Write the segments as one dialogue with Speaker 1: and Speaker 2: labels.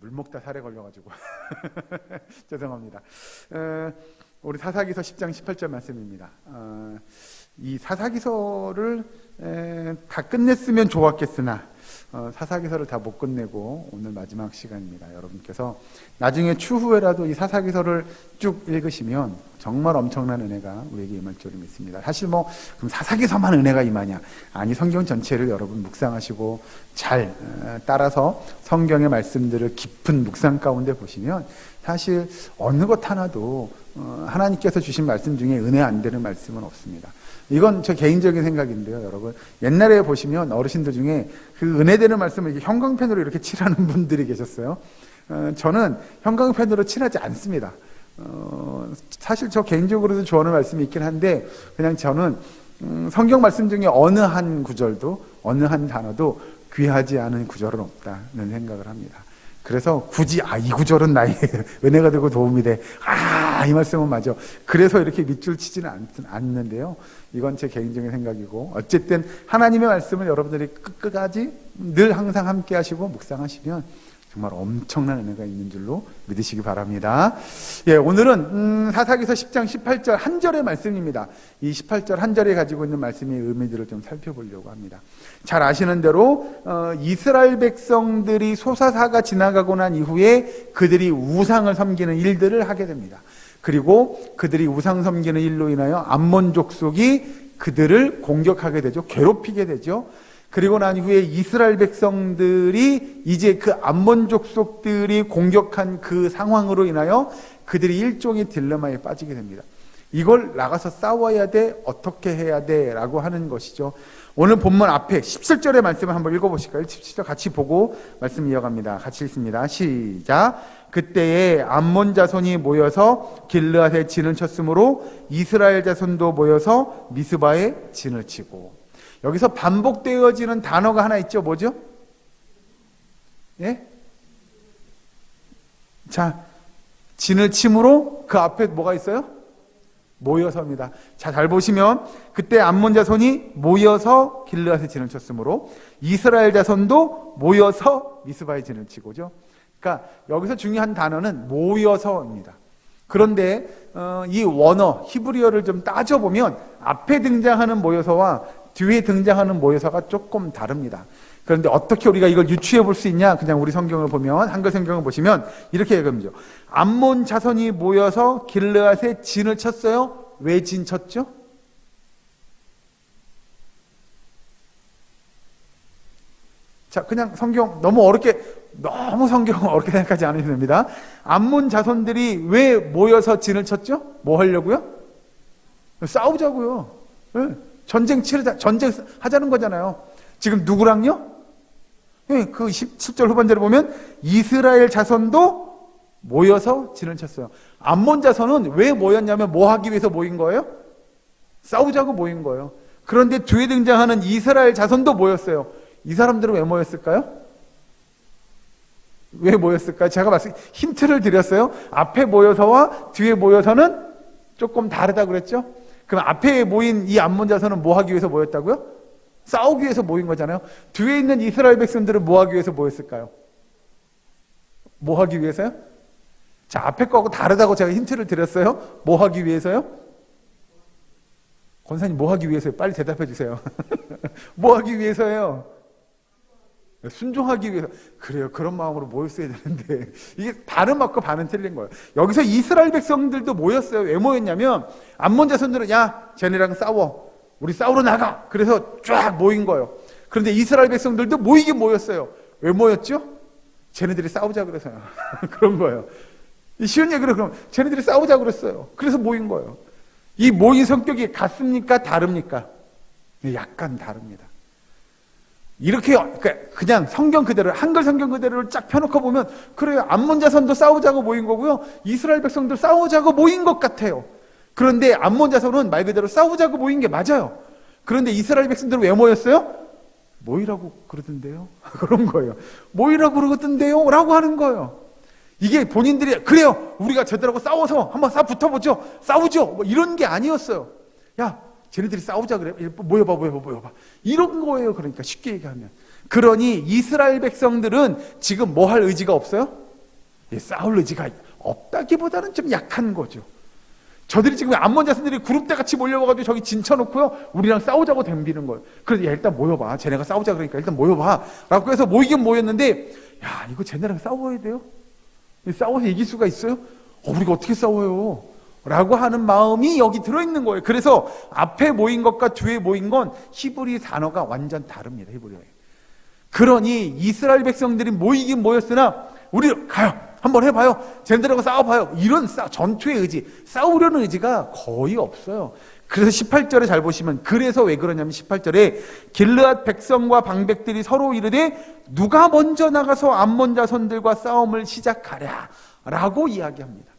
Speaker 1: 물 먹다 살에 걸려가지고 죄송합니다. 우리 사사기서 10장 18절 말씀입니다. 이 사사기서를 다 끝냈으면 좋았겠으나 사사기서를 다 못 끝내고 오늘 마지막 시간입니다. 여러분께서 나중에 추후에라도 이 사사기서를 쭉 읽으시면 정말 엄청난 은혜가 우리에게 임할 줄을 믿습니다. 사실 그럼 사사기서만 은혜가 임하냐? 아니, 성경 전체를 여러분 묵상하시고 잘 따라서 성경의 말씀들을 깊은 묵상 가운데 보시면 사실 어느 것 하나도 하나님께서 주신 말씀 중에 은혜 안 되는 말씀은 없습니다. 이건 제 개인적인 생각인데요, 여러분. 옛날에 보시면 어르신들 중에 그 은혜되는 말씀을 이렇게 형광펜으로 이렇게 칠하는 분들이 계셨어요. 저는 형광펜으로 칠하지 않습니다. 사실 저 개인적으로도 좋아하는 말씀이 있긴 한데, 그냥 저는 성경 말씀 중에 어느 한 구절도, 어느 한 단어도 귀하지 않은 구절은 없다는 생각을 합니다. 그래서 굳이 이 구절은 나의 은혜가 되고 도움이 돼. 이 말씀은 맞아. 그래서 이렇게 밑줄 치지는 않는데요. 이건 제 개인적인 생각이고, 어쨌든 하나님의 말씀을 여러분들이 끝까지 늘 항상 함께 하시고 묵상하시면 정말 엄청난 은혜가 있는 줄로 믿으시기 바랍니다. 예, 오늘은 사사기서 10장 18절 한 절의 말씀입니다. 이 18절 한 절에 가지고 있는 말씀의 의미들을 좀 살펴보려고 합니다. 잘 아시는 대로 이스라엘 백성들이 소사사가 지나가고 난 이후에 그들이 우상을 섬기는 일들을 하게 됩니다. 그리고 그들이 우상 섬기는 일로 인하여 암몬 족속이 그들을 공격하게 되죠. 괴롭히게 되죠. 그리고 난 이후에 이스라엘 백성들이 이제 그 암몬 족속들이 공격한 그 상황으로 인하여 그들이 일종의 딜레마에 빠지게 됩니다. 이걸 나가서 싸워야 돼? 어떻게 해야 돼? 라고 하는 것이죠. 오늘 본문 앞에 17절의 말씀을 한번 읽어보실까요? 17절 같이 보고 말씀 이어갑니다. 같이 읽습니다. 시작. 그때에 암몬 자손이 모여서 길르앗에 진을 쳤으므로 이스라엘 자손도 모여서 미스바에 진을 치고. 여기서 반복되어지는 단어가 하나 있죠. 뭐죠? 예? 자, 진을 침으로 그 앞에 뭐가 있어요? 모여서입니다. 자, 잘 보시면 그때 암몬 자손이 모여서 길르앗에 진을 쳤으므로 이스라엘 자손도 모여서 미스바에 진을 치고죠. 그러니까 여기서 중요한 단어는 모여서입니다. 그런데 이 원어 히브리어를 좀 따져보면 앞에 등장하는 모여서와 뒤에 등장하는 모여서가 조금 다릅니다. 그런데 어떻게 우리가 이걸 유추해 볼 수 있냐? 그냥 우리 성경을 보면, 한글 성경을 보시면 이렇게 얘기합니다. 암몬 자손이 모여서 길르앗에 진을 쳤어요. 왜 진 쳤죠? 자, 그냥 너무 성경 어렵게 생각하지 않으셔도 됩니다. 암몬 자손들이 왜 모여서 진을 쳤죠? 뭐 하려고요? 싸우자고요. 네. 전쟁 하자는 거잖아요. 지금 누구랑요? 네, 그 17절 후반절에 보면 이스라엘 자손도 모여서 진을 쳤어요. 암몬 자손은 왜 모였냐면 뭐 하기 위해서 모인 거예요? 싸우자고 모인 거예요. 그런데 뒤에 등장하는 이스라엘 자손도 모였어요. 이 사람들은 왜 모였을까요? 왜 모였을까요? 제가 힌트를 드렸어요. 앞에 모여서와 뒤에 모여서는 조금 다르다고 그랬죠? 그럼 앞에 모인 이 암몬 자손은 뭐 하기 위해서 모였다고요? 싸우기 위해서 모인 거잖아요. 뒤에 있는 이스라엘 백성들은 뭐 하기 위해서 모였을까요? 뭐 하기 위해서요? 자, 앞에 거하고 다르다고 제가 힌트를 드렸어요. 뭐 하기 위해서요? 권사님, 뭐 하기 위해서요? 빨리 대답해 주세요. 뭐 하기 위해서요? 순종하기 위해서. 그래요. 그런 마음으로 모였어야 되는데 이게 반은 맞고 반은 틀린 거예요. 여기서 이스라엘 백성들도 모였어요. 왜 모였냐면 암몬 자손들은 야, 쟤네랑 싸워. 우리 싸우러 나가. 그래서 쫙 모인 거예요. 그런데 이스라엘 백성들도 모이긴 모였어요. 왜 모였죠? 쟤네들이 싸우자 그래서요. 그런 거예요. 쉬운 얘기로 그럼 쟤네들이 싸우자 그랬어요. 그래서 모인 거예요. 이 모인 성격이 같습니까? 다릅니까? 약간 다릅니다. 이렇게 그냥 성경 그대로, 한글 성경 그대로를 쫙 펴놓고 보면 그래요. 암몬 자손도 싸우자고 모인 거고요. 이스라엘 백성도 싸우자고 모인 것 같아요. 그런데 암몬 자손은 말 그대로 싸우자고 모인 게 맞아요. 그런데 이스라엘 백성들은 왜 모였어요? 모이라고 그러던데요. 그런 거예요. 모이라고 그러던데요. 라고 하는 거예요. 이게 본인들이 그래요. 우리가 저들하고 싸워서 한번 붙어보죠. 싸우죠. 뭐 이런 게 아니었어요. 야, 쟤네들이 싸우자 그래. 모여봐. 이런 거예요. 그러니까 쉽게 얘기하면. 그러니 이스라엘 백성들은 지금 뭐 할 의지가 없어요? 싸울 의지가 없다기보다는 좀 약한 거죠. 저들이 지금 암몬 자손들이 그룹대 같이 몰려와가지고 저기 진쳐놓고요, 우리랑 싸우자고 덤비는 거예요. 그래서 야, 일단 모여봐. 쟤네가 싸우자 그러니까 일단 모여봐. 라고 해서 모이긴 모였는데, 야, 이거 쟤네랑 싸워야 돼요? 싸워서 이길 수가 있어요? 우리가 어떻게 싸워요? 라고 하는 마음이 여기 들어있는 거예요. 그래서 앞에 모인 것과 뒤에 모인 건 히브리 단어가 완전 다릅니다. 히브리어에. 그러니 이스라엘 백성들이 모이긴 모였으나 우리 가요. 한번 해봐요. 쟤네들하고 싸워봐요. 이런 전투의 의지, 싸우려는 의지가 거의 없어요. 그래서 18절에 잘 보시면, 그래서 왜 그러냐면 18절에 길르앗 백성과 방백들이 서로 이르되 누가 먼저 나가서 암몬 자손들과 싸움을 시작하랴 라고 이야기합니다.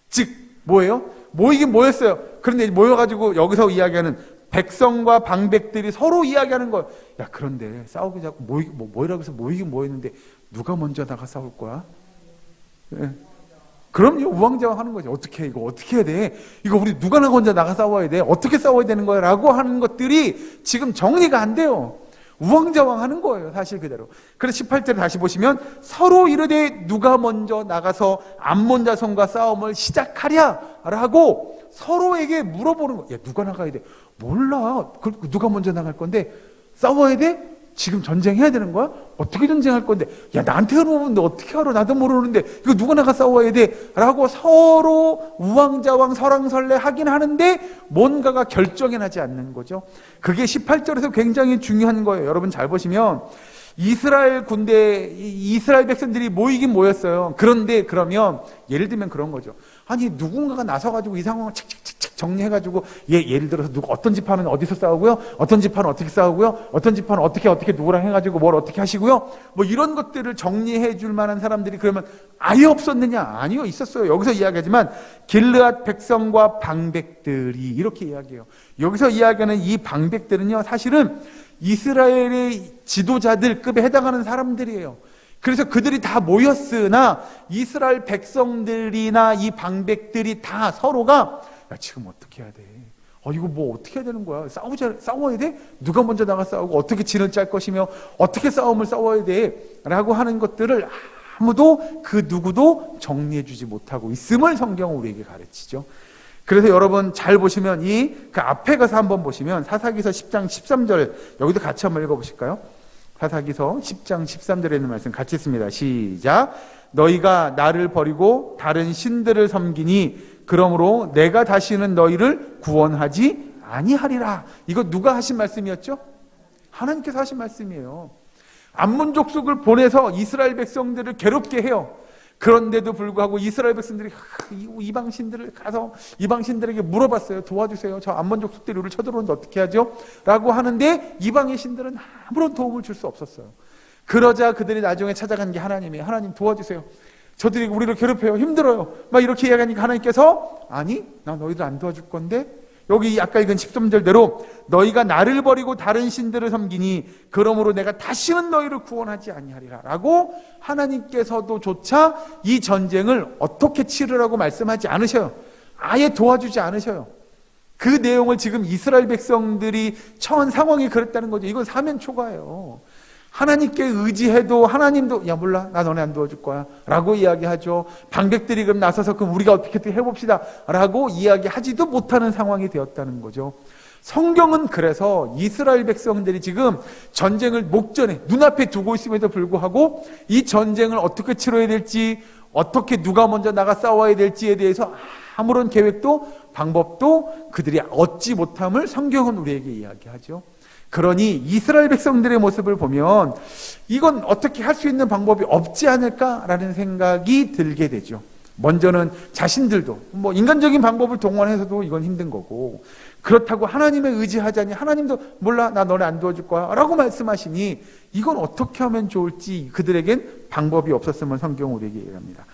Speaker 1: 즉 뭐예요? 모이긴 모였어요. 그런데 모여가지고 여기서 이야기하는 백성과 방백들이 서로 이야기하는 거예요. 야, 그런데 싸우기 자꾸 모이라고 해서 모이긴 모였는데 누가 먼저 나가 싸울 거야? 네. 그럼요, 우왕좌왕 하는 거죠. 어떻게 해, 이거 어떻게 해야 돼? 이거 우리 누가 먼저 나가 싸워야 돼? 어떻게 싸워야 되는 거야? 라고 하는 것들이 지금 정리가 안 돼요. 우왕좌왕 하는 거예요, 사실 그대로. 그래서 18절에 다시 보시면 서로 이르되 누가 먼저 나가서 암몬 자손과 싸움을 시작하랴 라고 서로에게 물어보는 거예요. 야, 누가 나가야 돼? 몰라. 누가 먼저 나갈 건데 싸워야 돼? 지금 전쟁해야 되는 거야? 어떻게 전쟁할 건데? 야, 나한테 물어보는데 어떻게 알아? 나도 모르는데 이거 누가 나가 싸워야 돼? 라고 서로 우왕좌왕 설왕설래 하긴 하는데 뭔가가 결정이 나지 않는 거죠. 그게 18절에서 굉장히 중요한 거예요. 여러분 잘 보시면 이스라엘 이스라엘 백성들이 모이긴 모였어요. 그런데 그러면 예를 들면 그런 거죠. 아니, 누군가가 나서가지고 이 상황을 착착착착 정리해가지고, 예를 들어서 어떤 집하면 어디서 싸우고요, 어떤 집하는 어떻게 싸우고요, 어떤 집하는 어떻게 누구랑 해가지고 뭘 어떻게 하시고요, 뭐 이런 것들을 정리해 줄 만한 사람들이 그러면 아예 없었느냐? 아니요, 있었어요. 여기서 이야기하지만 길르앗 백성과 방백들이 이렇게 이야기해요. 여기서 이야기하는 이 방백들은요, 사실은 이스라엘의 지도자들급에 해당하는 사람들이에요. 그래서 그들이 다 모였으나 이스라엘 백성들이나 이 방백들이 다 서로가 야, 지금 어떻게 해야 돼? 이거 뭐 어떻게 해야 되는 거야? 싸워야 돼? 누가 먼저 나가 싸우고 어떻게 진을 짤 것이며 어떻게 싸움을 싸워야 돼? 라고 하는 것들을 아무도 그 누구도 정리해 주지 못하고 있음을 성경은 우리에게 가르치죠. 그래서 여러분 잘 보시면 그 앞에 가서 한번 보시면 사사기서 10장 13절 여기도 같이 한번 읽어보실까요? 사사기서 10장 13절에 있는 말씀 같이 읽습니다. 시작. 너희가 나를 버리고 다른 신들을 섬기니 그러므로 내가 다시는 너희를 구원하지 아니하리라. 이거 누가 하신 말씀이었죠? 하나님께서 하신 말씀이에요. 암몬 족속을 보내서 이스라엘 백성들을 괴롭게 해요. 그런데도 불구하고 이스라엘 백성들이 이방 신들을 가서 이방 신들에게 물어봤어요. 도와주세요. 저 암몬 족속들이 우리를 쳐들어오는데 어떻게 하죠? 라고 하는데 이방의 신들은 아무런 도움을 줄 수 없었어요. 그러자 그들이 나중에 찾아간 게 하나님이에요. 하나님 도와주세요. 저들이 우리를 괴롭혀요. 힘들어요. 막 이렇게 이야기하니까 하나님께서 아니, 나 너희들 안 도와줄 건데 여기 아까 읽은 13절대로 너희가 나를 버리고 다른 신들을 섬기니 그러므로 내가 다시는 너희를 구원하지 아니하리라 라고 하나님께서도 조차 이 전쟁을 어떻게 치르라고 말씀하지 않으셔요. 아예 도와주지 않으셔요. 그 내용을 지금 이스라엘 백성들이 처한 상황이 그랬다는 거죠. 이건 사면 초과예요. 하나님께 의지해도 하나님도 야 몰라 나 너네 안 도와줄 거야 라고 이야기하죠. 방백들이 그럼 나서서 그럼 우리가 어떻게 해봅시다 라고 이야기하지도 못하는 상황이 되었다는 거죠. 성경은 그래서 이스라엘 백성들이 지금 전쟁을 목전에 눈앞에 두고 있음에도 불구하고 이 전쟁을 어떻게 치러야 될지 어떻게 누가 먼저 나가 싸워야 될지에 대해서 아무런 계획도 방법도 그들이 얻지 못함을 성경은 우리에게 이야기하죠. 그러니 이스라엘 백성들의 모습을 보면 이건 어떻게 할 수 있는 방법이 없지 않을까라는 생각이 들게 되죠. 먼저는 자신들도 뭐 인간적인 방법을 동원해서도 이건 힘든 거고 그렇다고 하나님에 의지하자니 하나님도 몰라 나 너네 안 도와줄 거야 라고 말씀하시니 이건 어떻게 하면 좋을지 그들에겐 방법이 없었음을 성경은 우리에게 얘기합니다.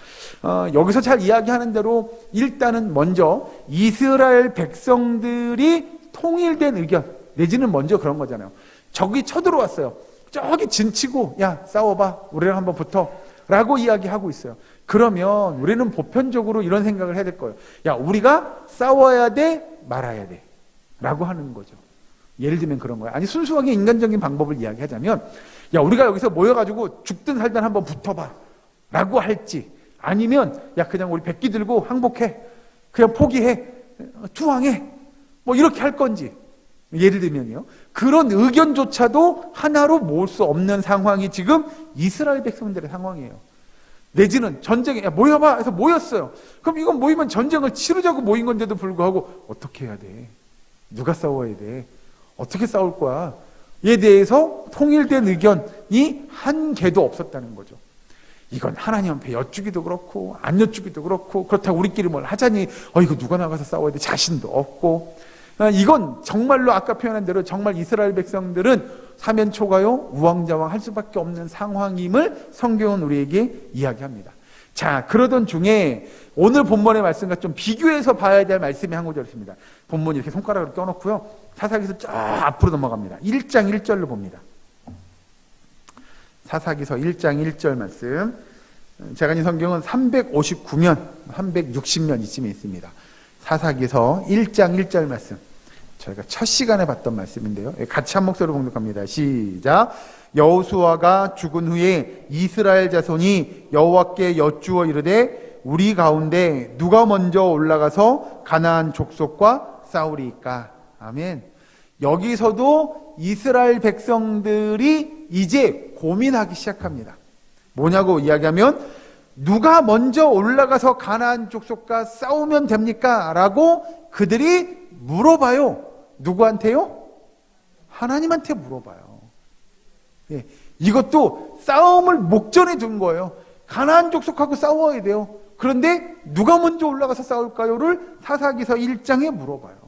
Speaker 1: 여기서 잘 이야기하는 대로 일단은 먼저 이스라엘 백성들이 통일된 의견 내지는 먼저 그런 거잖아요. 적이 쳐들어왔어요. 저기 진치고 야 싸워봐 우리랑 한번 붙어 라고 이야기하고 있어요. 그러면 우리는 보편적으로 이런 생각을 해야 될 거예요. 야 우리가 싸워야 돼 말아야 돼 라고 하는 거죠. 예를 들면 그런 거예요. 아니 순수하게 인간적인 방법을 이야기하자면 야 우리가 여기서 모여가지고 죽든 살든 한번 붙어봐 라고 할지 아니면 야 그냥 우리 백기 들고 항복해, 그냥 포기해, 투항해, 뭐 이렇게 할 건지, 예를 들면요, 그런 의견조차도 하나로 모을 수 없는 상황이 지금 이스라엘 백성들의 상황이에요. 내지는 전쟁에 야 모여봐 해서 모였어요. 그럼 이건 모이면 전쟁을 치르자고 모인 건데도 불구하고 어떻게 해야 돼? 누가 싸워야 돼? 어떻게 싸울 거야? 에 대해서 통일된 의견이 한 개도 없었다는 거죠. 이건 하나님 앞에 여쭈기도 그렇고 안 여쭈기도 그렇고, 그렇다고 우리끼리 뭘 하자니 이거 누가 나가서 싸워야 돼? 자신도 없고, 이건 정말로 아까 표현한 대로 정말 이스라엘 백성들은 사면초가요 우왕좌왕 할 수밖에 없는 상황임을 성경은 우리에게 이야기합니다. 자, 그러던 중에 오늘 본문의 말씀과 좀 비교해서 봐야 될 말씀이 한 구절 있습니다. 본문 이렇게 손가락으로 껴놓고요, 사사기서 쫙 앞으로 넘어갑니다. 1장 1절로 봅니다. 사사기서 1장 1절 말씀. 제가 이 성경은 359면 360면 이쯤에 있습니다. 사사기서 1장 1절 말씀, 저희가 첫 시간에 봤던 말씀인데요, 같이 한 목소리로 봉독합니다. 시작. 여호수아가 죽은 후에 이스라엘 자손이 여호와께 여쭈어 이르되 우리 가운데 누가 먼저 올라가서 가나안 족속과 싸우리이까. 아멘. 여기서도 이스라엘 백성들이 이제 고민하기 시작합니다. 뭐냐고 이야기하면, 누가 먼저 올라가서 가나안 족속과 싸우면 됩니까? 라고 그들이 물어봐요. 누구한테요? 하나님한테 물어봐요. 예, 이것도 싸움을 목전에 둔 거예요. 가나안 족속하고 싸워야 돼요. 그런데 누가 먼저 올라가서 싸울까요?를 사사기서 1장에 물어봐요.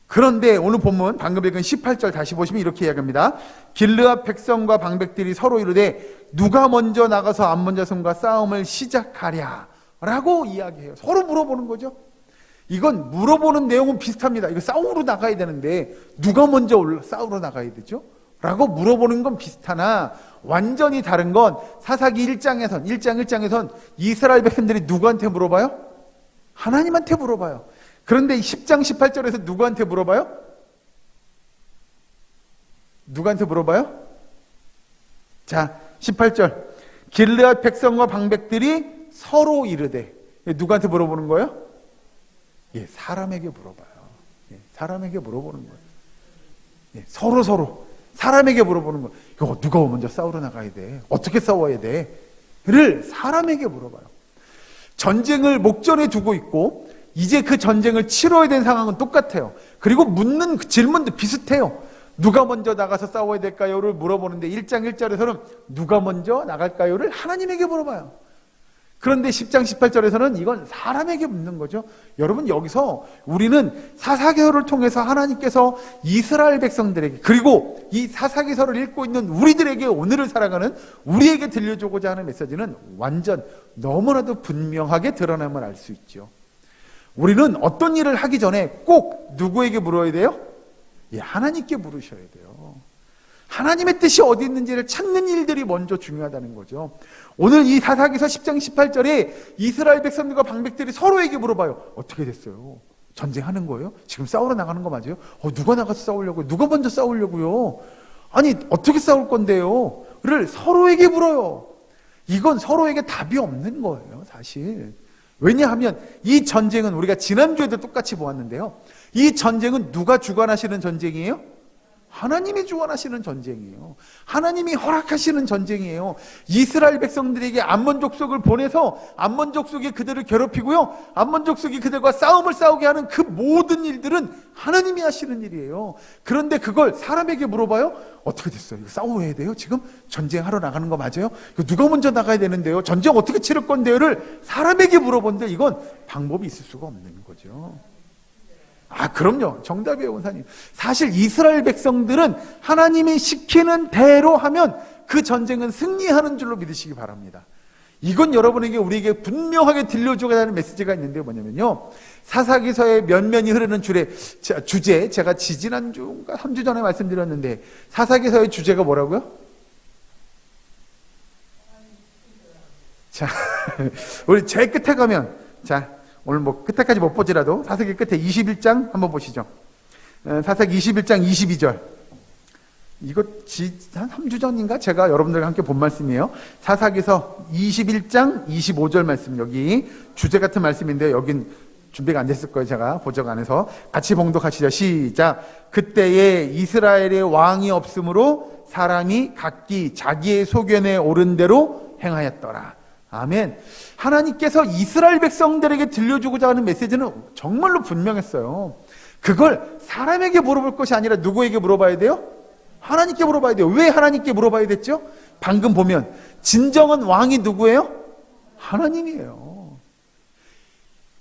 Speaker 1: 그런데 오늘 본문 방금 읽은 18절 다시 보시면 이렇게 이야기합니다. 길르앗 백성과 방백들이 서로 이르되 누가 먼저 나가서 암몬 자손과 싸움을 시작하랴 라고 이야기해요. 서로 물어보는 거죠. 이건 물어보는 내용은 비슷합니다. 이거 싸우러 나가야 되는데 누가 먼저 싸우러 나가야 되죠? 라고 물어보는 건 비슷하나 완전히 다른 건 사사기 1장 1장에선 이스라엘 백성들이 누구한테 물어봐요? 하나님한테 물어봐요. 그런데 10장 18절에서 누구한테 물어봐요? 누구한테 물어봐요? 자, 18절. 길르앗 백성과 방백들이 서로 이르되, 누구한테 물어보는 거예요? 예, 사람에게 물어봐요. 예, 사람에게 물어보는 거예요. 예, 서로 사람에게 물어보는 거예요. 이거 누가 먼저 싸우러 나가야 돼? 어떻게 싸워야 돼? 를 사람에게 물어봐요. 전쟁을 목전에 두고 있고 이제 그 전쟁을 치러야 되는 상황은 똑같아요. 그리고 묻는 질문도 비슷해요. 누가 먼저 나가서 싸워야 될까요?를 물어보는데 1장 1절에서는 누가 먼저 나갈까요?를 하나님에게 물어봐요. 그런데 10장 18절에서는 이건 사람에게 묻는 거죠. 여러분, 여기서 우리는 사사기서를 통해서 하나님께서 이스라엘 백성들에게, 그리고 이 사사기서를 읽고 있는 우리들에게, 오늘을 살아가는 우리에게 들려주고자 하는 메시지는 완전 너무나도 분명하게 드러남을 알 수 있죠. 우리는 어떤 일을 하기 전에 꼭 누구에게 물어야 돼요? 예, 하나님께 물으셔야 돼요. 하나님의 뜻이 어디 있는지를 찾는 일들이 먼저 중요하다는 거죠. 오늘 이 사사기서 10장 18절에 이스라엘 백성들과 방백들이 서로에게 물어봐요. 어떻게 됐어요? 전쟁하는 거예요? 지금 싸우러 나가는 거 맞아요? 누가 나가서 싸우려고요? 누가 먼저 싸우려고요? 아니, 어떻게 싸울 건데요? 를 서로에게 물어요. 이건 서로에게 답이 없는 거예요, 사실. 왜냐하면 이 전쟁은 우리가 지난주에도 똑같이 보았는데요, 이 전쟁은 누가 주관하시는 전쟁이에요? 하나님이 주관하시는 전쟁이에요. 하나님이 허락하시는 전쟁이에요. 이스라엘 백성들에게 암몬 족속을 보내서 암몬 족속이 그들을 괴롭히고요, 암몬 족속이 그들과 싸움을 싸우게 하는 그 모든 일들은 하나님이 하시는 일이에요. 그런데 그걸 사람에게 물어봐요? 어떻게 됐어요? 이거 싸워야 돼요? 지금 전쟁하러 나가는 거 맞아요? 이거 누가 먼저 나가야 되는데요? 전쟁 어떻게 치를 건데요?를 사람에게 물어본데 이건 방법이 있을 수가 없는 거죠. 그럼요. 정답이에요, 원사님. 사실 이스라엘 백성들은 하나님이 시키는 대로 하면 그 전쟁은 승리하는 줄로 믿으시기 바랍니다. 이건 여러분에게, 우리에게 분명하게 들려주고자 하는 메시지가 있는데 뭐냐면요, 사사기서의 면면이 흐르는 주제, 제가 지지난주인가 3주 전에 말씀드렸는데 사사기서의 주제가 뭐라고요? 자, 우리 제일 끝에 가면, 자, 오늘 뭐 끝에까지 못 보지라도 사사기 끝에 21장 한번 보시죠. 사사기 21장 22절. 이거 한 3주 전인가 제가 여러분들과 함께 본 말씀이에요. 사사기서 21장 25절 말씀, 여기 주제 같은 말씀인데요. 여긴 준비가 안 됐을 거예요. 제가 보적 안에서 같이 봉독하시죠. 시작. 그때에 이스라엘의 왕이 없으므로 사람이 각기 자기의 소견에 오른 대로 행하였더라. 아멘. 하나님께서 이스라엘 백성들에게 들려주고자 하는 메시지는 정말로 분명했어요. 그걸 사람에게 물어볼 것이 아니라 누구에게 물어봐야 돼요? 하나님께 물어봐야 돼요. 왜 하나님께 물어봐야 됐죠? 방금 보면 진정한 왕이 누구예요? 하나님이에요.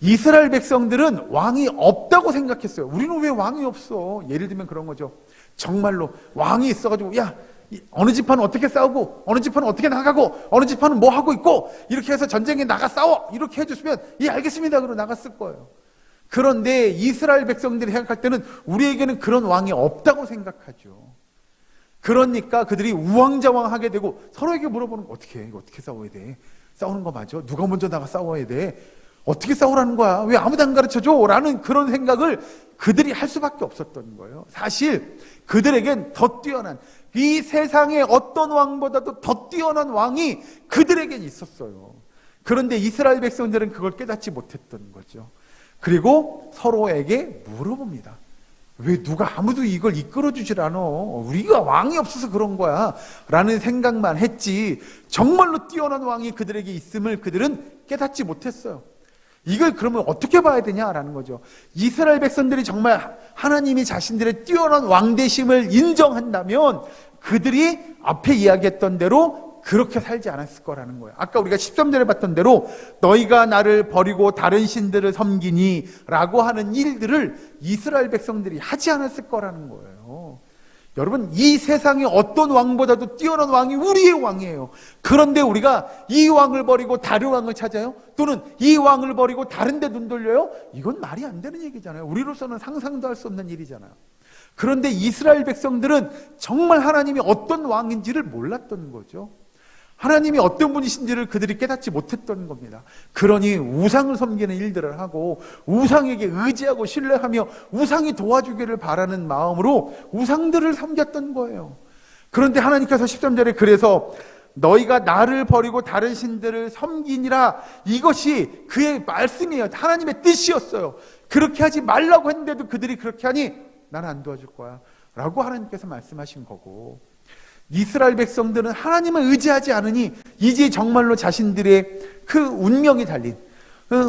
Speaker 1: 이스라엘 백성들은 왕이 없다고 생각했어요. 우리는 왜 왕이 없어? 예를 들면 그런 거죠. 정말로 왕이 있어가지고 야, 어느 지파는 어떻게 싸우고 어느 지파는 어떻게 나가고 어느 지파는 뭐 하고 있고 이렇게 해서 전쟁에 나가 싸워 이렇게 해줬으면 예 알겠습니다 그러고 나갔을 거예요. 그런데 이스라엘 백성들이 생각할 때는 우리에게는 그런 왕이 없다고 생각하죠. 그러니까 그들이 우왕좌왕하게 되고 서로에게 물어보는 거 어떻게 해? 이거 어떻게 싸워야 돼? 싸우는 거 맞아? 누가 먼저 나가 싸워야 돼? 어떻게 싸우라는 거야? 왜 아무도 안 가르쳐줘? 라는 그런 생각을 그들이 할 수밖에 없었던 거예요. 사실 그들에겐 더 뛰어난 이 세상의 어떤 왕보다도 더 뛰어난 왕이 그들에겐 있었어요. 그런데 이스라엘 백성들은 그걸 깨닫지 못했던 거죠. 그리고 서로에게 물어봅니다. 왜 누가 아무도 이걸 이끌어주질 않아? 우리가 왕이 없어서 그런 거야 라는 생각만 했지 정말로 뛰어난 왕이 그들에게 있음을 그들은 깨닫지 못했어요. 이걸 그러면 어떻게 봐야 되냐라는 거죠. 이스라엘 백성들이 정말 하나님이 자신들의 뛰어난 왕되심을 인정한다면 그들이 앞에 이야기했던 대로 그렇게 살지 않았을 거라는 거예요. 아까 우리가 13절에 봤던 대로 너희가 나를 버리고 다른 신들을 섬기니 라고 하는 일들을 이스라엘 백성들이 하지 않았을 거라는 거예요. 여러분, 이 세상의 어떤 왕보다도 뛰어난 왕이 우리의 왕이에요. 그런데 우리가 이 왕을 버리고 다른 왕을 찾아요? 또는 이 왕을 버리고 다른 데 눈 돌려요? 이건 말이 안 되는 얘기잖아요. 우리로서는 상상도 할 수 없는 일이잖아요. 그런데 이스라엘 백성들은 정말 하나님이 어떤 왕인지를 몰랐던 거죠. 하나님이 어떤 분이신지를 그들이 깨닫지 못했던 겁니다. 그러니 우상을 섬기는 일들을 하고 우상에게 의지하고 신뢰하며 우상이 도와주기를 바라는 마음으로 우상들을 섬겼던 거예요. 그런데 하나님께서 13절에 그래서 너희가 나를 버리고 다른 신들을 섬기니라, 이것이 그의 말씀이에요. 하나님의 뜻이었어요. 그렇게 하지 말라고 했는데도 그들이 그렇게 하니 나는 안 도와줄 거야 라고 하나님께서 말씀하신 거고, 이스라엘 백성들은 하나님을 의지하지 않으니 이제 정말로 자신들의 그 운명이 달린,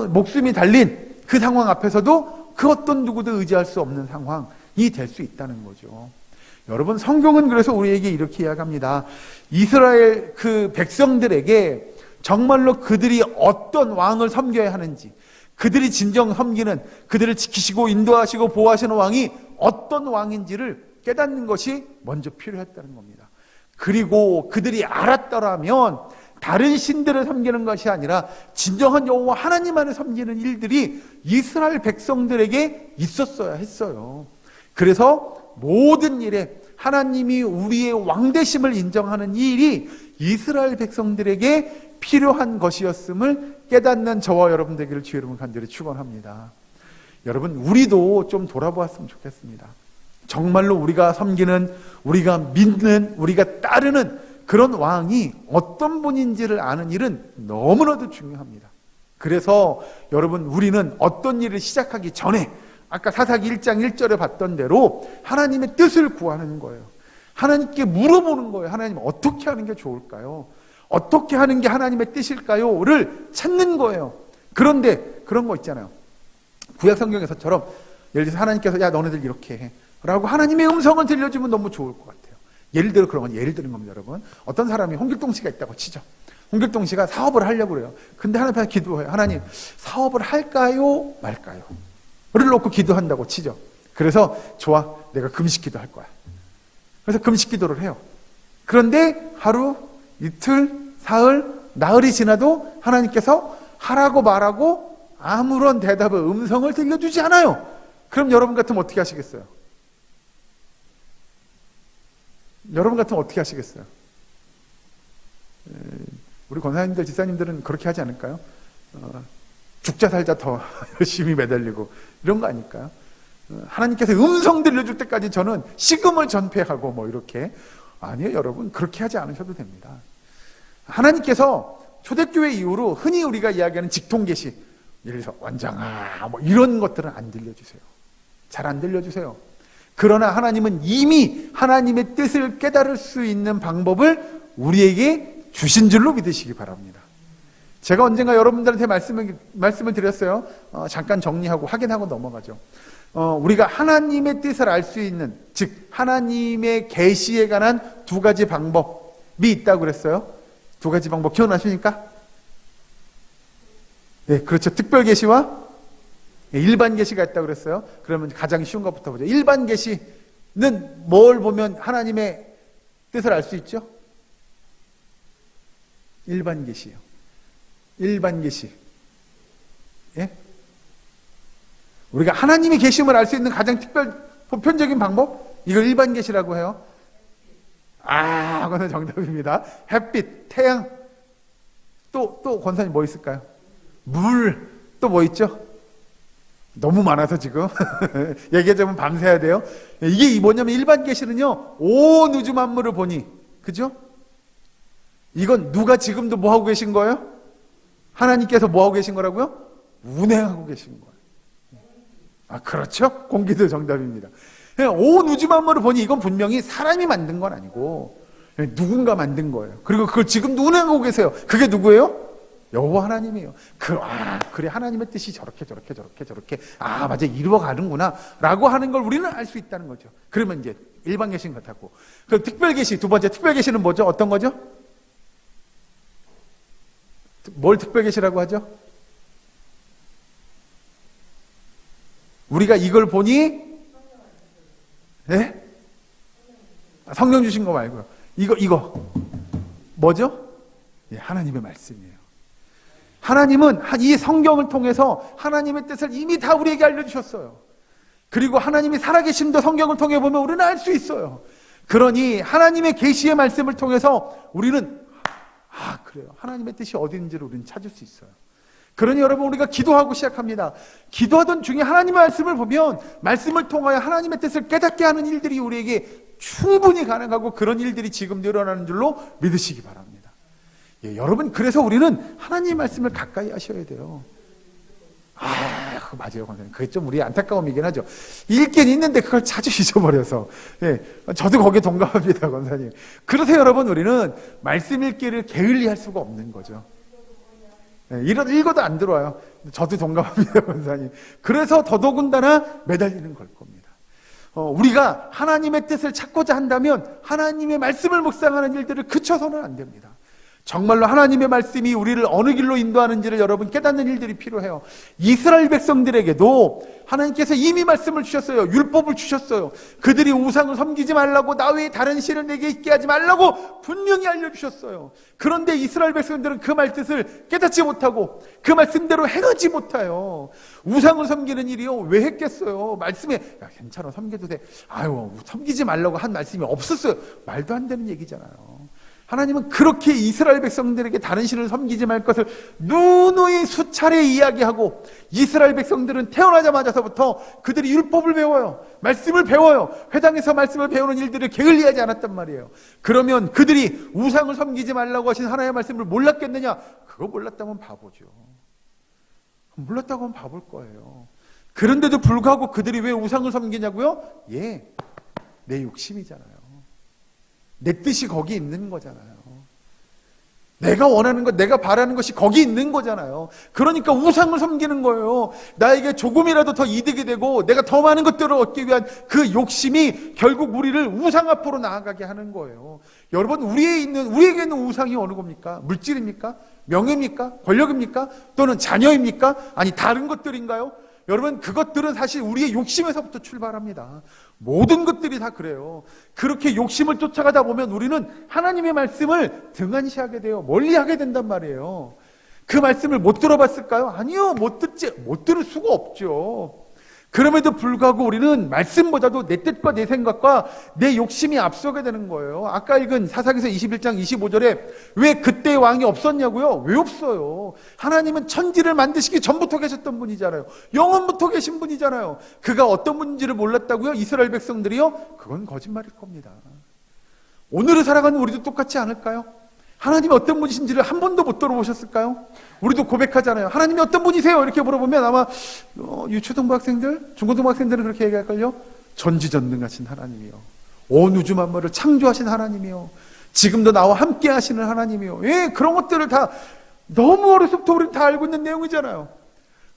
Speaker 1: 목숨이 달린 그 상황 앞에서도 그 어떤 누구도 의지할 수 없는 상황이 될 수 있다는 거죠. 여러분, 성경은 그래서 우리에게 이렇게 이야기합니다. 이스라엘 그 백성들에게 정말로 그들이 어떤 왕을 섬겨야 하는지, 그들이 진정 섬기는, 그들을 지키시고 인도하시고 보호하시는 왕이 어떤 왕인지를 깨닫는 것이 먼저 필요했다는 겁니다. 그리고 그들이 알았더라면 다른 신들을 섬기는 것이 아니라 진정한 여호와 하나님만을 섬기는 일들이 이스라엘 백성들에게 있었어야 했어요. 그래서 모든 일에 하나님이 우리의 왕되심을 인정하는 이 일이 이스라엘 백성들에게 필요한 것이었음을 깨닫는 저와 여러분 되기를 주의 이름으로 간절히 축원합니다. 여러분, 우리도 좀 돌아보았으면 좋겠습니다. 정말로 우리가 섬기는, 우리가 믿는, 우리가 따르는 그런 왕이 어떤 분인지를 아는 일은 너무나도 중요합니다. 그래서 여러분, 우리는 어떤 일을 시작하기 전에 아까 사사기 1장 1절에 봤던 대로 하나님의 뜻을 구하는 거예요. 하나님께 물어보는 거예요. 하나님, 어떻게 하는 게 좋을까요? 어떻게 하는 게 하나님의 뜻일까요? 를 찾는 거예요. 그런데 그런 거 있잖아요. 구약 성경에서처럼 예를 들어서 하나님께서 야, 너네들 이렇게 해 라고 하나님의 음성을 들려주면 너무 좋을 것 같아요. 예를 들어 그런 건 예를 드는 겁니다, 여러분. 어떤 사람이 홍길동 씨가 있다고 치죠. 홍길동 씨가 사업을 하려고 그래요. 근데 하나님 앞에 기도해요. 하나님, 사업을 할까요 말까요? 를 놓고 기도한다고 치죠. 그래서 좋아, 내가 금식 기도할 거야. 그래서 금식 기도를 해요. 그런데 하루, 이틀, 사흘, 나흘이 지나도 하나님께서 하라고 말하고 아무런 대답을, 음성을 들려주지 않아요. 그럼 여러분 같으면 어떻게 하시겠어요? 여러분 같으면 어떻게 하시겠어요? 우리 권사님들, 지사님들은 그렇게 하지 않을까요? 죽자 살자 더 열심히 매달리고 이런 거 아닐까요? 하나님께서 음성 들려줄 때까지 저는 식음을 전폐하고 뭐 이렇게. 아니에요, 여러분. 그렇게 하지 않으셔도 됩니다. 하나님께서 초대교회 이후로 흔히 우리가 이야기하는 직통계시, 예를 들어서 원장아 뭐 이런 것들은 안 들려주세요. 잘 안 들려주세요. 그러나 하나님은 이미 하나님의 뜻을 깨달을 수 있는 방법을 우리에게 주신 줄로 믿으시기 바랍니다. 제가 언젠가 여러분들한테 말씀을 드렸어요. 잠깐 정리하고 확인하고 넘어가죠. 우리가 하나님의 뜻을 알 수 있는, 즉 하나님의 계시에 관한 두 가지 방법이 있다고 그랬어요. 두 가지 방법 기억나십니까? 네, 그렇죠. 특별 계시와 일반 계시가 있다고 그랬어요. 그러면 가장 쉬운 것부터 보죠. 일반 계시는 뭘 보면 하나님의 뜻을 알 수 있죠? 일반 계시요. 일반 계시. 예? 우리가 하나님의 계심을 알 수 있는 가장 보편적인 방법? 이걸 일반 계시라고 해요. 그거는 정답입니다. 햇빛, 태양. 또 권사님 뭐 있을까요? 물. 또 뭐 있죠? 너무 많아서 지금 얘기하자면 밤새야 돼요. 이게 뭐냐면 일반 계시는요, 온 우주 만물을 보니, 그죠? 이건 누가 지금도 뭐 하고 계신 거예요? 하나님께서 뭐 하고 계신 거라고요? 운행하고 계신 거예요. 그렇죠? 공기도 정답입니다. 온 우주 만물을 보니 이건 분명히 사람이 만든 건 아니고 누군가 만든 거예요. 그리고 그걸 지금도 운행하고 계세요. 그게 누구예요? 여호와 하나님이에요. 그래 하나님의 뜻이 저렇게 맞아 이루어가는구나 라고 하는 걸 우리는 알 수 있다는 거죠. 그러면 이제 일반 계시인 것 같고, 그럼 특별 계시, 두 번째 특별 계시는 뭐죠? 어떤 거죠? 뭘 특별 계시라고 하죠? 우리가 이걸 보니, 네? 성령 주신 거 말고요. 이거 뭐죠? 예, 하나님의 말씀이에요. 하나님은 이 성경을 통해서 하나님의 뜻을 이미 다 우리에게 알려주셨어요. 그리고 하나님이 살아계심도 성경을 통해 보면 우리는 알 수 있어요. 그러니 하나님의 계시의 말씀을 통해서 우리는 그래요. 하나님의 뜻이 어디 있는지를 우리는 찾을 수 있어요. 그러니 여러분, 우리가 기도하고 시작합니다. 기도하던 중에 하나님의 말씀을 보면 말씀을 통하여 하나님의 뜻을 깨닫게 하는 일들이 우리에게 충분히 가능하고 그런 일들이 지금도 일어나는 줄로 믿으시기 바랍니다. 예, 여러분, 그래서 우리는 하나님의 말씀을 가까이 하셔야 돼요. 그거 맞아요, 권사님. 그게 좀 우리의 안타까움이긴 하죠. 읽긴 있는데 그걸 자주 잊어버려서. 예, 저도 거기에 동감합니다, 권사님. 그래서 여러분, 우리는 말씀 읽기를 게을리할 수가 없는 거죠. 예, 읽어도 안 들어와요. 저도 동감합니다, 권사님. 그래서 더더군다나 매달리는 걸 겁니다. 우리가 하나님의 뜻을 찾고자 한다면 하나님의 말씀을 묵상하는 일들을 그쳐서는 안 됩니다. 정말로 하나님의 말씀이 우리를 어느 길로 인도하는지를 여러분 깨닫는 일들이 필요해요. 이스라엘 백성들에게도 하나님께서 이미 말씀을 주셨어요. 율법을 주셨어요. 그들이 우상을 섬기지 말라고, 나 외에 다른 신을 내게 있게 하지 말라고 분명히 알려주셨어요. 그런데 이스라엘 백성들은 그 말뜻을 깨닫지 못하고 그 말씀대로 행하지 못해요. 우상을 섬기는 일이요, 왜 했겠어요? 말씀에 괜찮아, 섬겨도 돼. 섬기지 말라고 한 말씀이 없었어요. 말도 안 되는 얘기잖아요. 하나님은 그렇게 이스라엘 백성들에게 다른 신을 섬기지 말 것을 누누이 수차례 이야기하고, 이스라엘 백성들은 태어나자마자서부터 그들이 율법을 배워요. 말씀을 배워요. 회당에서 말씀을 배우는 일들을 게을리하지 않았단 말이에요. 그러면 그들이 우상을 섬기지 말라고 하신 하나님의 말씀을 몰랐겠느냐? 그거 몰랐다면 바보죠. 몰랐다고 하면 바볼 거예요. 그런데도 불구하고 그들이 왜 우상을 섬기냐고요? 내 욕심이잖아요. 내 뜻이 거기 있는 거잖아요. 내가 원하는 것, 내가 바라는 것이 거기 있는 거잖아요. 그러니까 우상을 섬기는 거예요. 나에게 조금이라도 더 이득이 되고 내가 더 많은 것들을 얻기 위한 그 욕심이 결국 우리를 우상 앞으로 나아가게 하는 거예요. 여러분, 우리에게 있는 우상이 어느 겁니까? 물질입니까? 명예입니까? 권력입니까? 또는 자녀입니까? 아니, 다른 것들인가요? 여러분, 그것들은 사실 우리의 욕심에서부터 출발합니다. 모든 것들이 다 그래요. 그렇게 욕심을 쫓아가다 보면 우리는 하나님의 말씀을 등한시하게 돼요. 멀리하게 된단 말이에요. 그 말씀을 못 들어봤을까요? 아니요, 못 들을 수가 없죠. 그럼에도 불구하고 우리는 말씀보다도 내 뜻과 내 생각과 내 욕심이 앞서게 되는 거예요. 아까 읽은 사사기서 21장 25절에 왜 그때 왕이 없었냐고요? 왜 없어요? 하나님은 천지를 만드시기 전부터 계셨던 분이잖아요. 영원부터 계신 분이잖아요. 그가 어떤 분인지를 몰랐다고요? 이스라엘 백성들이요? 그건 거짓말일 겁니다. 오늘을 살아가는 우리도 똑같지 않을까요? 하나님이 어떤 분이신지를 한 번도 못 들어보셨을까요? 우리도 고백하잖아요. 하나님이 어떤 분이세요? 이렇게 물어보면 아마 유초등부 학생들, 중고등부 학생들은 그렇게 얘기할걸요. 전지전능하신 하나님이요, 온 우주 만물을 창조하신 하나님이요, 지금도 나와 함께 하시는 하나님이요. 예, 그런 것들을 다 너무 어려서부터 우리는 다 알고 있는 내용이잖아요.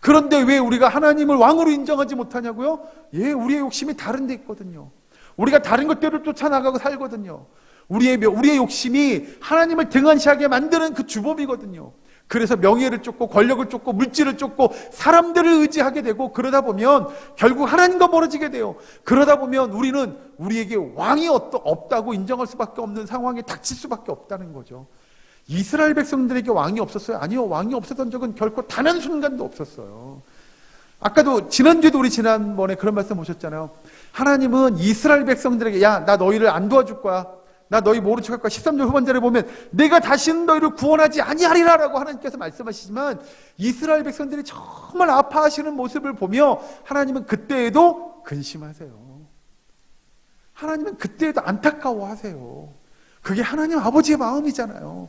Speaker 1: 그런데 왜 우리가 하나님을 왕으로 인정하지 못하냐고요? 예, 우리의 욕심이 다른 데 있거든요. 우리가 다른 것들을 쫓아나가고 살거든요. 우리의 욕심이 하나님을 등한시하게 만드는 그 주범이거든요. 그래서 명예를 쫓고 권력을 쫓고 물질을 쫓고 사람들을 의지하게 되고, 그러다 보면 결국 하나님과 멀어지게 돼요. 그러다 보면 우리는 우리에게 왕이 없다고 인정할 수밖에 없는 상황에 닥칠 수밖에 없다는 거죠. 이스라엘 백성들에게 왕이 없었어요? 아니요, 왕이 없었던 적은 결코 단 한 순간도 없었어요. 아까도 지난주에도 우리 지난번에 그런 말씀 오셨잖아요. 하나님은 이스라엘 백성들에게 야, 나 너희를 안 도와줄 거야, 나 너희 모른 척할 거야. 13절 후반절에 보면 내가 다시는 너희를 구원하지 아니하리라 라고 하나님께서 말씀하시지만, 이스라엘 백성들이 정말 아파하시는 모습을 보며 하나님은 그때에도 근심하세요. 하나님은 그때에도 안타까워하세요. 그게 하나님 아버지의 마음이잖아요.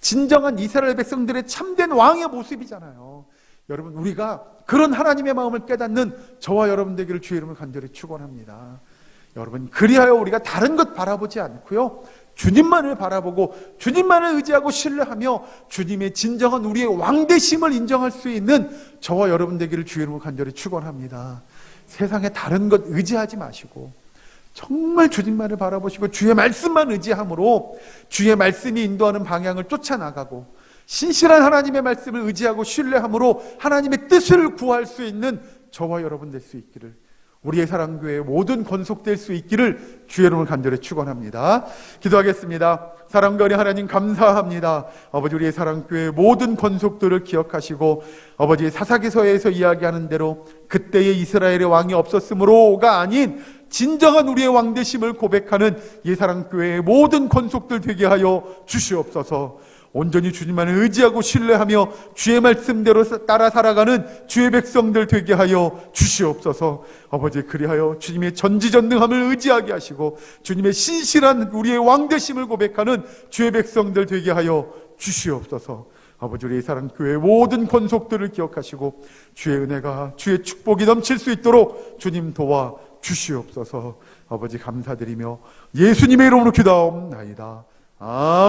Speaker 1: 진정한 이스라엘 백성들의 참된 왕의 모습이잖아요. 여러분, 우리가 그런 하나님의 마음을 깨닫는 저와 여러분 되기를 주의 이름으로 간절히 축원합니다. 여러분, 그리하여 우리가 다른 것 바라보지 않고요, 주님만을 바라보고 주님만을 의지하고 신뢰하며 주님의 진정한 우리의 왕되심을 인정할 수 있는 저와 여러분 되기를 주의 이름으로 간절히 축원합니다. 세상에 다른 것 의지하지 마시고 정말 주님만을 바라보시고 주의 말씀만 의지함으로 주의 말씀이 인도하는 방향을 쫓아나가고 신실한 하나님의 말씀을 의지하고 신뢰함으로 하나님의 뜻을 구할 수 있는 저와 여러분 될 수 있기를, 우리의 사랑교회의 모든 권속될 수 있기를 주의 이름으로 간절히 축원합니다. 기도하겠습니다. 사랑거리 하나님, 감사합니다. 아버지, 우리의 사랑교회의 모든 권속들을 기억하시고 아버지의 사사기서에서 이야기하는 대로 그때의 이스라엘의 왕이 없었으므로가 아닌 진정한 우리의 왕되심을 고백하는 이 사랑교회의 모든 권속들 되게 하여 주시옵소서. 온전히 주님만을 의지하고 신뢰하며 주의 말씀대로 따라 살아가는 주의 백성들 되게 하여 주시옵소서. 아버지, 그리하여 주님의 전지전능함을 의지하게 하시고 주님의 신실한 우리의 왕되심을 고백하는 주의 백성들 되게 하여 주시옵소서. 아버지, 우리의 사랑교회의 모든 권속들을 기억하시고 주의 은혜가, 주의 축복이 넘칠 수 있도록 주님 도와 주시옵소서. 아버지, 감사드리며 예수님의 이름으로 기도하옵나이다. 아멘.